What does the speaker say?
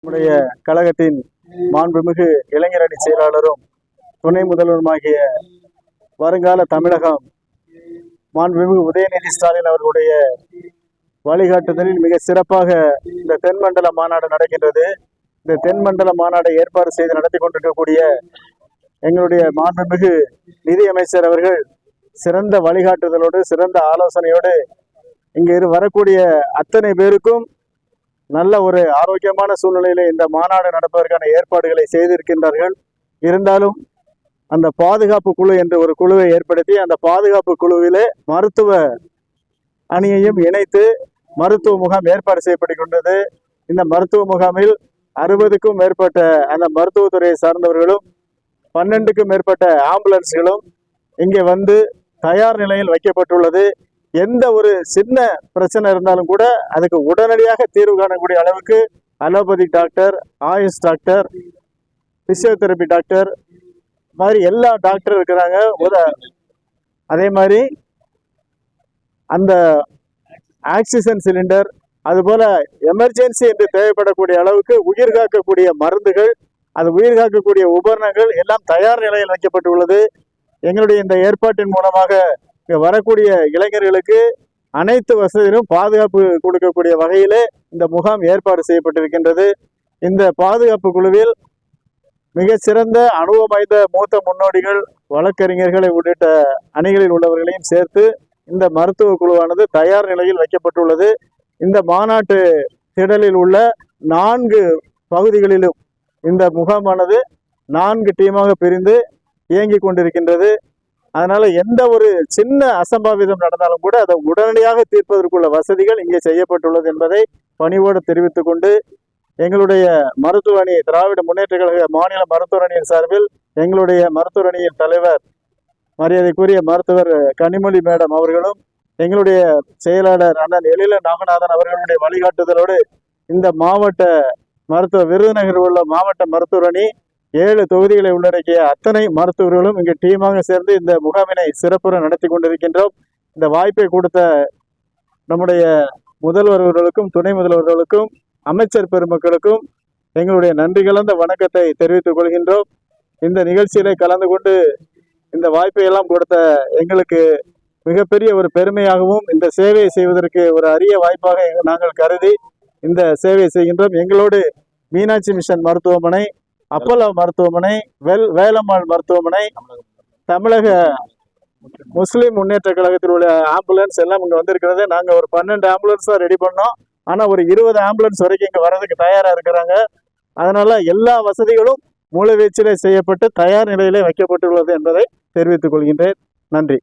நம்முடைய கழகத்தின் மாண்புமிகு இளைஞரணி செயலாளரும் துணை முதல்வருமாகிய வருங்கால தமிழகம் மாண்புமிகு உதயநிதி ஸ்டாலின் அவர்களுடைய வழிகாட்டுதலில் மிக சிறப்பாக இந்த தென்மண்டல மாநாடு நடக்கின்றது. இந்த தென்மண்டல மாநாட்டை ஏற்பாடு செய்து நடத்தி கொண்டிருக்கக்கூடிய எங்களுடைய மாண்புமிகு நிதியமைச்சர் அவர்கள் சிறந்த வழிகாட்டுதலோடு சிறந்த ஆலோசனையோடு இங்கு வரக்கூடிய அத்தனை பேருக்கும் நல்ல ஒரு ஆரோக்கியமான சூழ்நிலையில இந்த மாநாடு நடப்பதற்கான ஏற்பாடுகளை செய்திருக்கின்றார்கள். இருந்தாலும் அந்த பாதுகாப்பு குழு என்று ஒரு குழுவை ஏற்படுத்தி அந்த பாதுகாப்பு குழுவிலே மருத்துவ அணியையும் இணைத்து மருத்துவ முகாம் ஏற்பாடு செய்யப்பட்டுள்ளது. இந்த மருத்துவ முகாமில் 60க்கும் மேற்பட்ட அந்த மருத்துவத்துறையை சார்ந்தவர்களும் 12க்கும் மேற்பட்ட ஆம்புலன்ஸ்களும் இங்கே வந்து தயார் நிலையில் வைக்கப்பட்டுள்ளது. எந்த ஒரு சின்ன பிரச்சனை இருந்தாலும் கூட அதுக்கு உடனடியாக தீர்வு காணக்கூடிய அளவுக்கு allopathic doctor, AYUSH doctor, physiotherapy doctor மாதிரி எல்லா டாக்டர் இருக்கிறாங்க. அதே மாதிரி அந்த ஆக்சிஜன் சிலிண்டர், அதுபோல எமர்ஜென்சி என்று தேவைப்படக்கூடிய அளவுக்கு உயிர் காக்கக்கூடிய மருந்துகள், அது உயிர் காக்கக்கூடிய உபகரணங்கள் எல்லாம் தயார் நிலையில் வைக்கப்பட்டுள்ளது. எங்களுடைய இந்த ஏற்பாட்டின் மூலமாக வரக்கூடிய இளைஞர்களுக்கு அனைத்து வசதியிலும் பாதுகாப்பு கொடுக்கக்கூடிய வகையிலே இந்த முகாம் ஏற்பாடு செய்யப்பட்டிருக்கின்றது. இந்த பாதுகாப்பு குழுவில் மிக சிறந்த அனுபவம் வாய்ந்த மூத்த முன்னோடிகள், வழக்கறிஞர்களை உள்ளிட்ட அணிகளில் உள்ளவர்களையும் சேர்த்து இந்த மருத்துவ குழுவானது தயார் நிலையில் வைக்கப்பட்டுள்ளது. இந்த மாநாட்டு திடலில் உள்ள 4 பகுதிகளிலும் இந்த முகாமானது 4 டீமாக பிரிந்து இயங்கி கொண்டிருக்கின்றது. அதனால எந்த ஒரு சின்ன அசம்பாவிதம் நடந்தாலும் கூட அதை உடனடியாக தீர்ப்பதற்குள்ள வசதிகள் இங்கே செய்யப்பட்டுள்ளது என்பதை பணிவோடு தெரிவித்துக் கொண்டு, எங்களுடைய மருத்துவ அணி திராவிட முன்னேற்ற கழக மாநில மருத்துவர் அணியின் சார்பில் எங்களுடைய மருத்துவர் அணியின் தலைவர் மரியாதைக்குரிய மருத்துவர் கனிமொழி மேடம் அவர்களும் எங்களுடைய செயலாளர் அண்ணன் எழில நாகநாதன் அவர்களுடைய வழிகாட்டுதலோடு இந்த மாவட்ட மருத்துவ விருதுநகர் உள்ள மாவட்ட மருத்துவர் அணி 7 தொகுதிகளை உள்ளடக்கிய அத்தனை மருத்துவர்களும் இங்கு டீமாக சேர்ந்து இந்த முகாமினை சிறப்புற நடத்தி கொண்டிருக்கின்றோம். இந்த வாய்ப்பை கொடுத்த நம்முடைய முதல்வர்களுக்கும் துணை முதல்வர்களுக்கும் அமைச்சர் பெருமக்களுக்கும் எங்களுடைய நன்றி கலந்த வணக்கத்தை தெரிவித்துக் கொள்கின்றோம். இந்த நிகழ்ச்சியில கலந்து கொண்டு இந்த வாய்ப்பை எல்லாம் கொடுத்த எங்களுக்கு மிகப்பெரிய ஒரு பெருமையாகவும் இந்த சேவையை செய்வதற்கு ஒரு அரிய வாய்ப்பாக நாங்கள் கருதி இந்த சேவையை செய்கின்றோம். எங்களோடு மீனாட்சி மிஷன் மருத்துவமனை, அப்போலோ மருத்துவமனை, வேலம்மாள் மருத்துவமனை, தமிழக முஸ்லிம் முன்னேற்ற கழகத்தில் உள்ள ஆம்புலன்ஸ் எல்லாம் இங்கே வந்திருக்கிறது. நாங்கள் ஒரு 12 ஆம்புலன்ஸ் தான் ரெடி பண்ணோம். ஆனால் ஒரு 20 ஆம்புலன்ஸ் வரைக்கும் இங்கே வர்றதுக்கு தயாராக இருக்கிறாங்க. அதனால எல்லா வசதிகளும் முழுவீச்சிலே செய்யப்பட்டு தயார் நிலையிலே வைக்கப்பட்டுள்ளது என்பதை தெரிவித்துக் கொள்கின்றேன். நன்றி.